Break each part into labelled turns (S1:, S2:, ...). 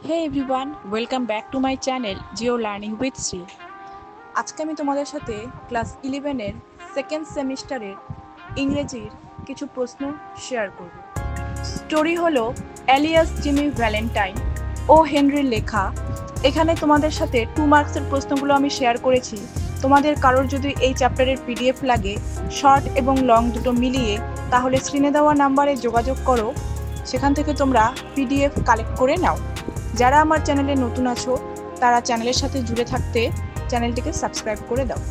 S1: Hey everyone, welcome back to my channel Geo Learning with Sri. আজকে আমি তোমাদের সাথে ক্লাস 11 এর সেকেন্ড সেমিস্টারের ইংরেজির কিছু প্রশ্ন শেয়ার করব। স্টোরি হলো এলিয়াস জিমি ভ্যালেন্টাইন ও হেনরির লেখা। এখানে তোমাদের সাথে 2 মার্কসের প্রশ্নগুলো আমি শেয়ার করেছি। তোমাদের কারোর যদি এই চ্যাপ্টারের পিডিএফ লাগে শর্ট এবং লং দুটো মিলিয়ে, তাহলে স্ক্রিনে দেওয়া নাম্বারে যোগাযোগ করো, সেখান থেকে তোমরা পিডিএফ কালেক্ট করে নাও। যারা আমার চ্যানেলে নতুন আছো তারা চ্যানেলের সাথে জুড়ে থাকতে চ্যানেলটিকে সাবস্ক্রাইব করে দাও।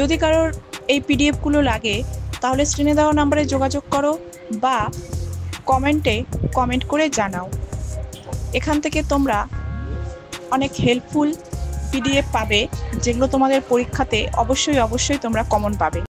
S1: যদি কারোর এই পিডিএফগুলো লাগে তাহলে স্ক্রিনে দেওয়া নাম্বারে যোগাযোগ করো বা কমেন্টে কমেন্ট করে জানাও। এখান থেকে তোমরা অনেক হেল্পফুল পিডিএফ পাবে, যেগুলো তোমাদের পরীক্ষাতে অবশ্যই তোমরা কমন পাবে।